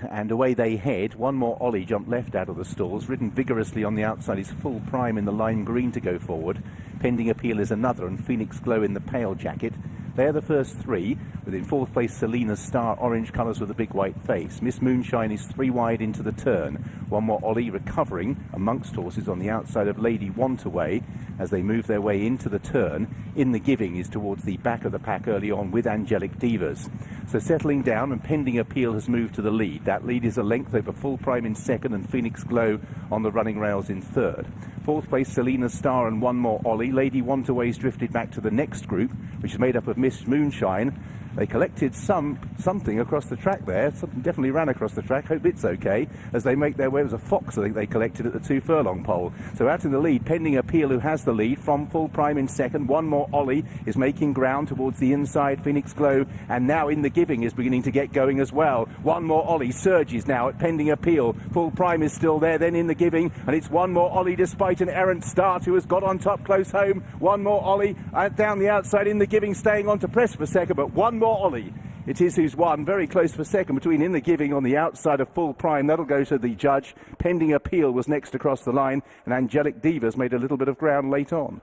and away they head. One more Ollie jumped left out of the stalls, ridden vigorously on the outside, is Full Prime in the lime green to go forward. Pending Appeal is another, and Phoenix Glow in the pale jacket. They're the first three, with in fourth place Selena's Star, orange colours with a big white face. Miss Moonshine is 3 wide into the turn. One more Ollie recovering amongst horses on the outside of Lady Wantaway as they move their way into the turn. In the Giving is towards the back of the pack early on with Angelic Divas. So settling down, and Pending Appeal has moved to the lead. That lead is a length over Full Prime in second and Phoenix Glow on the running rails in third. Fourth place Selena's Star and one more Ollie. Lady Wantaway's drifted back to the next group, which is made up of Miss Moonshine. They collected something across the track there. Something definitely ran across the track. Hope it's okay as they make their way. It was a fox, I think, they collected at the 2 furlong pole. So out in the lead, Pending Appeal, who has the lead from Full Prime in second. One more Ollie is making ground towards the inside. Phoenix Glow, and now In the Giving is beginning to get going as well. One more Ollie surges now at Pending Appeal. Full Prime is still there, then In the Giving, and it's one more Ollie despite an errant start who has got on top close home. One more Ollie down the outside. In the Giving staying on to press for second, but one more Ollie. It is who's won. Very close for second between In the Giving on the outside of Full Prime. That'll go to the judge. Pending Appeal was next across the line, and Angelic Divas made a little bit of ground late on.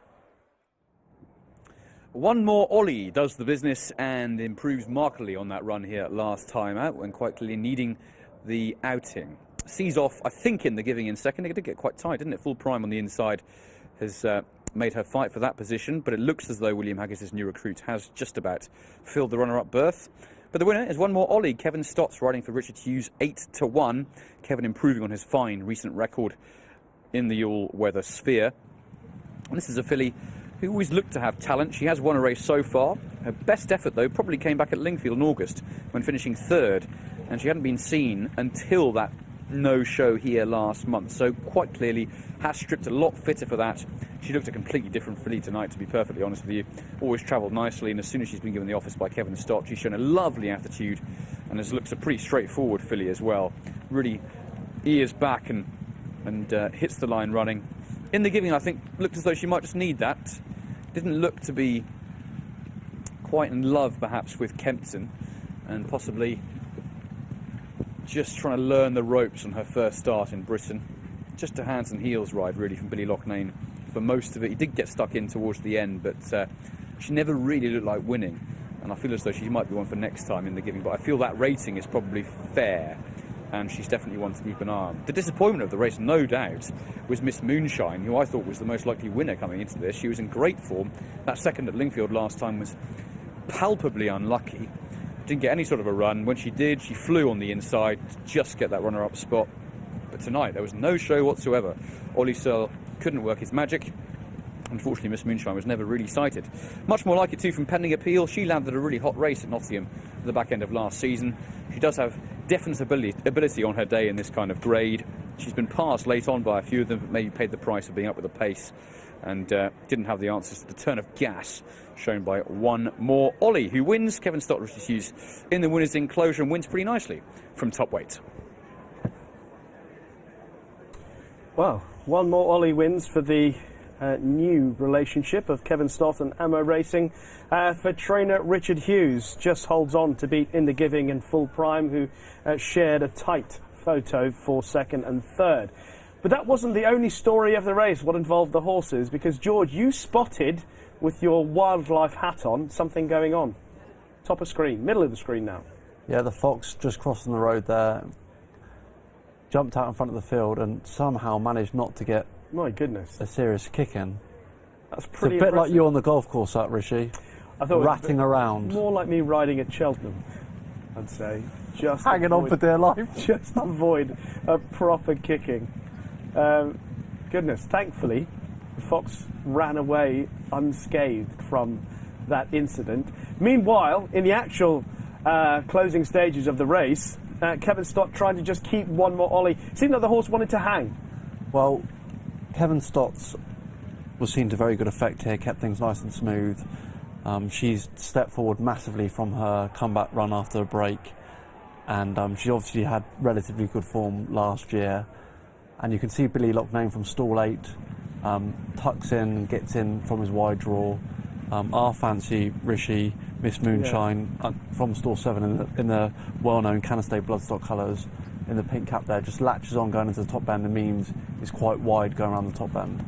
One more Ollie does the business and improves markedly on that run here last time out, when quite clearly needing the outing. Sees off, I think, In the Giving in second. It did get quite tight, didn't it? Full Prime on the inside has made her fight for that position, but it looks as though William Haggis's new recruit has just about filled the runner-up berth. But the winner is one more Ollie. Kevin Stott's riding for Richard Hughes 8-1. Kevin improving on his fine recent record in the all-weather sphere. And this is a filly who always looked to have talent. She has won a race so far. Her best effort, though, probably came back at Lingfield in August when finishing third, and she hadn't been seen until that no-show here last month. So quite clearly has stripped a lot fitter for that. She looked a completely different filly tonight, to be perfectly honest with you. Always travelled nicely, and as soon as she's been given the office by Kevin Stott, she's shown a lovely attitude and has looked a pretty straightforward filly as well. Really ears back and hits the line running. In the Giving, I think, looked as though she might just need that. Didn't look to be quite in love, perhaps, with Kempton, and possibly just trying to learn the ropes on her first start in Britain. Just a hands and heels ride, really, from Billy Loughnane for most of it. He did get stuck in towards the end, but she never really looked like winning, and I feel as though she might be one for next time In the Giving, but I feel that rating is probably fair, and she's definitely one to keep an eye on. The disappointment of the race, no doubt, was Miss Moonshine, who I thought was the most likely winner coming into this. She was in great form. That second at Lingfield last time was palpably unlucky. Didn't get any sort of a run. When she did, she flew on the inside to just get that runner-up spot. But tonight, there was no show whatsoever. Ollie Searle couldn't work his magic. Unfortunately, Miss Moonshine was never really sighted. Much more like it too from Pending Appeal. She landed a really hot race at Nottingham at the back end of last season. She does have definite ability on her day in this kind of grade. She's been passed late on by a few of them, but maybe paid the price of being up with the pace, and didn't have the answers to the turn of gas shown by one more Ollie, who wins. Kevin Stott, Richard Hughes in the winner's enclosure, and wins pretty nicely from top weight. Well, one more Ollie wins for the new relationship of Kevin Stott and Ammo Racing. For trainer Richard Hughes, just holds on to beat In the Giving and Full Prime, who shared a tight photo for second and third. But that wasn't the only story of the race, what involved the horses, because George, you spotted with your wildlife hat on something going on. Top of screen, middle of the screen now. Yeah, the fox just crossing the road there, jumped out in front of the field and somehow managed not to get, my goodness, a serious kick in. That's pretty It's a bit impressive. like you on the golf course, that, Rishi. I thought ratting around. More like me riding at Cheltenham, I'd say. Just hanging on for dear life. Just avoid a proper kicking. Goodness, thankfully, the fox ran away unscathed from that incident. Meanwhile, in the actual closing stages of the race, Kevin Stott trying to just keep one more Ollie. Seemed like the horse wanted to hang. Well, Kevin Stott's was seen to very good effect here, kept things nice and smooth. She's stepped forward massively from her comeback run after a break, and she obviously had relatively good form last year. And you can see Billy Loughnane from stall 8 tucks in and gets in from his wide draw. Our fancy Rishi, Miss Moonshine from Store 7 in the well-known Canastay Bloodstock colours in the pink cap there, just latches on going into the top bend and means it's quite wide going around the top bend.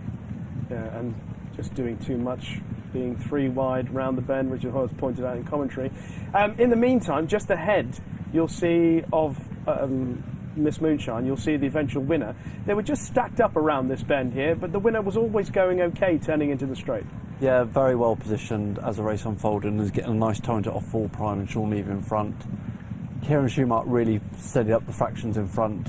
Yeah, and just doing too much, being 3 wide round the bend, Richard Hughes pointed out in commentary. In the meantime, just ahead, you'll see of Miss Moonshine, you'll see the eventual winner. They were just stacked up around this bend here, but the winner was always going okay turning into the straight. Yeah, very well positioned as the race unfolded and is getting a nice tone to off full prime and Sean Levy in front. Kieran Schumach really steadied up the fractions in front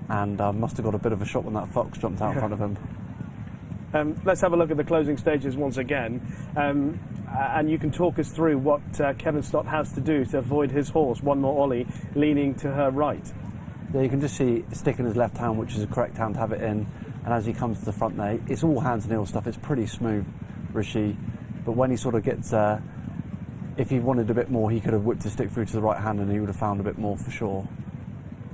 and must have got a bit of a shot when that fox jumped out in front of him. Let's have a look at the closing stages once again, and you can talk us through what Kevin Stott has to do to avoid his horse, One More Ollie, leaning to her right. Yeah, you can just see sticking his left hand, which is the correct hand to have it in, and as he comes to the front there, it's all hands and heel stuff, it's pretty smooth, Rishi, but when he sort of gets, if he wanted a bit more, he could have whipped his stick through to the right hand and he would have found a bit more for sure.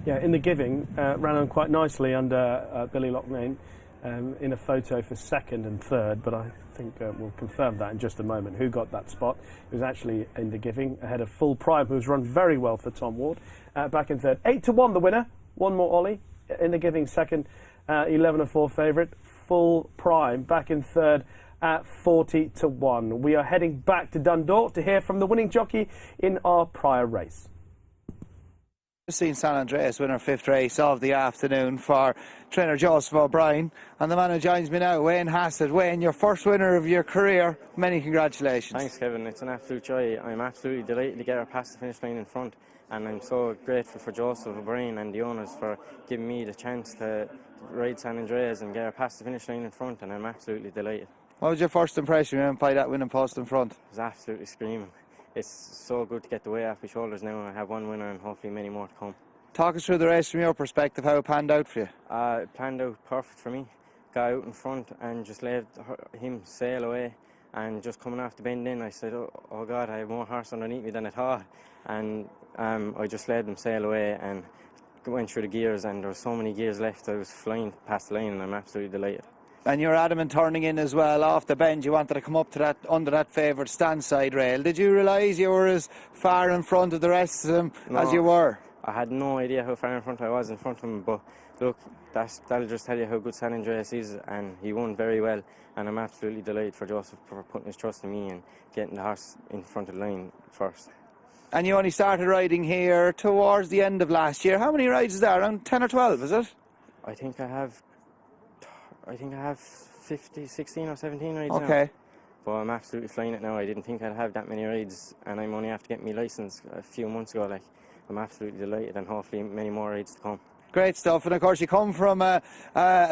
Yeah, in the giving, ran on quite nicely under Billy Loughnane in a photo for second and third, but I think we'll confirm that in just a moment. Who got that spot? It was actually in the giving, ahead of Full Prime, who's run very well for Tom Ward, back in third. 8-1 the winner, One More Ollie, in the giving second, 11-4 favourite. Full Prime back in third at 40-1. We are heading back to Dundalk to hear from the winning jockey in our prior race. Just seen San Andreas win our 5th race of the afternoon for trainer Joseph O'Brien, and the man who joins me now, Wayne Hassett. Wayne, your first winner of your career, many congratulations. Thanks, Kevin. It's an absolute joy. I'm absolutely delighted to get her past the finish line in front, and I'm so grateful for Joseph O'Brien and the owners for giving me the chance to ride San Andreas and get her past the finish line in front, and I'm absolutely delighted. What was your first impression when you went by that winning post in front? It was absolutely screaming. It's so good to get the weight off my shoulders now, and I have one winner and hopefully many more to come. Talk us through the race from your perspective, how it panned out for you. It planned out perfect for me. Got out in front and just let him sail away, and just coming off the bend in, I said, oh God, I have more horse underneath me than I thought, and I just let him sail away and went through the gears, and there were so many gears left. I was flying past the line and I'm absolutely delighted. And you're adamant turning in as well off the bend. You wanted to come up to that under that favoured stand side rail. Did you realise you were as far in front of the rest of them as you were? I had no idea how far in front I was in front of him, but look, that'll just tell you how good San Andreas is, and he won very well, and I'm absolutely delighted for Joseph for putting his trust in me and getting the horse in front of the line first. And you only started riding here towards the end of last year. How many rides is that? Around 10 or 12, is it? I think I have 16 or 17 rides Okay. now. But I'm absolutely flying it now. I didn't think I'd have that many rides, and I'm only after getting my licence a few months ago. Like, I'm absolutely delighted, and hopefully many more rides to come. Great stuff. And of course you come from a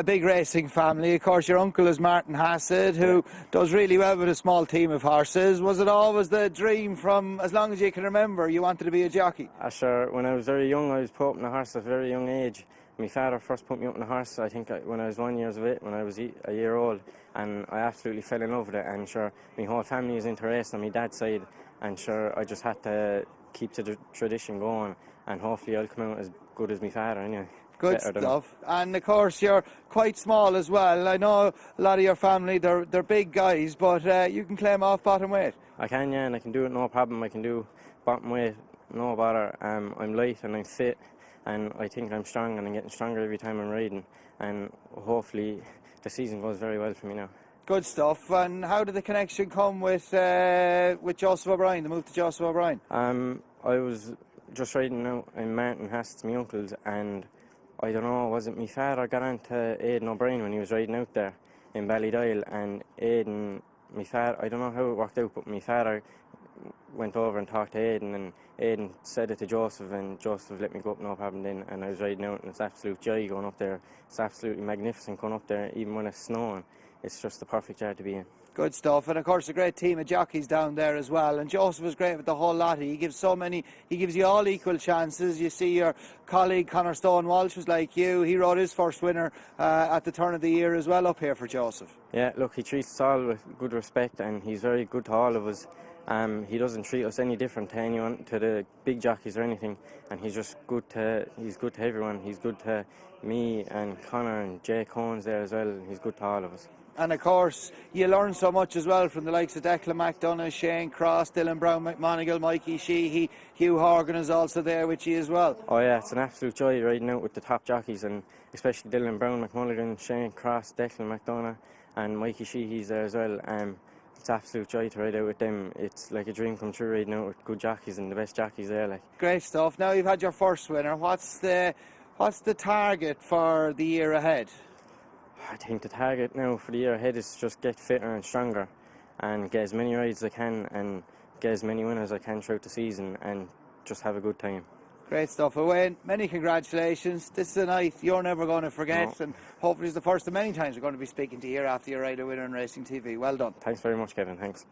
big racing family. Of course your uncle is Martin Hassett, who does really well with a small team of horses. Was it always the dream from as long as you can remember you wanted to be a jockey? Sure, when I was very young I was put up in a horse at a very young age. My father first put me up in a horse, I think when I was 1 year of it, when I was a year old, and I absolutely fell in love with it, and sure, my whole family is into racing on my dad's side, and sure, I just had to keep the tradition going, and hopefully I'll come out as good as my father anyway. Good stuff. And of course you're quite small as well. I know a lot of your family, they're big guys, but you can claim off bottom weight. I can, yeah, and I can do it no problem. I can do bottom weight, no bother. I'm light and I'm fit, and I think I'm strong, and I'm getting stronger every time I'm riding, and hopefully the season goes very well for me now. Good stuff. And how did the connection come with Joseph O'Brien, the move to Joseph O'Brien? I was just riding out in Martin Hassett's, my uncle's, and I don't know, was it my father got on to Aidan O'Brien when he was riding out there in Ballydoyle, and Aidan, my father, I don't know how it worked out, but my father went over and talked to Aidan, and Aidan said it to Joseph, and Joseph let me go up no problem then, and I was riding out, and it's absolute joy going up there. It's absolutely magnificent going up there, even when it's snowing. It's just the perfect yard to be in. Good stuff. And of course a great team of jockeys down there as well, and Joseph is great with the whole lot. He gives you all equal chances. You see your colleague Conor Stone Walsh was like you, he rode his first winner at the turn of the year as well up here for Joseph. Yeah, look, he treats us all with good respect, and he's very good to all of us, He doesn't treat us any different to anyone, to the big jockeys or anything, and he's just good to everyone. He's good to me and Connor and Jay Cohen's there as well. He's good to all of us. And of course, you learn so much as well from the likes of Declan McDonough, Shane Cross, Dylan Brown, McMonigal, Mikey Sheehy, Hugh Horgan is also there with you as well. Oh yeah, it's an absolute joy riding out with the top jockeys, and especially Dylan Brown, McMulligan, Shane Cross, Declan McDonough and Mikey Sheehy's there as well. It's absolute joy to ride out with them. It's like a dream come true riding out with good jockeys and the best jockeys there. Like. Great stuff. Now you've had your first winner. What's the target for the year ahead? I think the target now for the year ahead is just get fitter and stronger and get as many rides as I can and get as many winners as I can throughout the season and just have a good time. Great stuff. Wayne, many congratulations. This is a night you're never going to forget, and hopefully it's the first of many times we're going to be speaking to you here after you ride a winner on Racing TV. Well done. Thanks very much, Kevin. Thanks.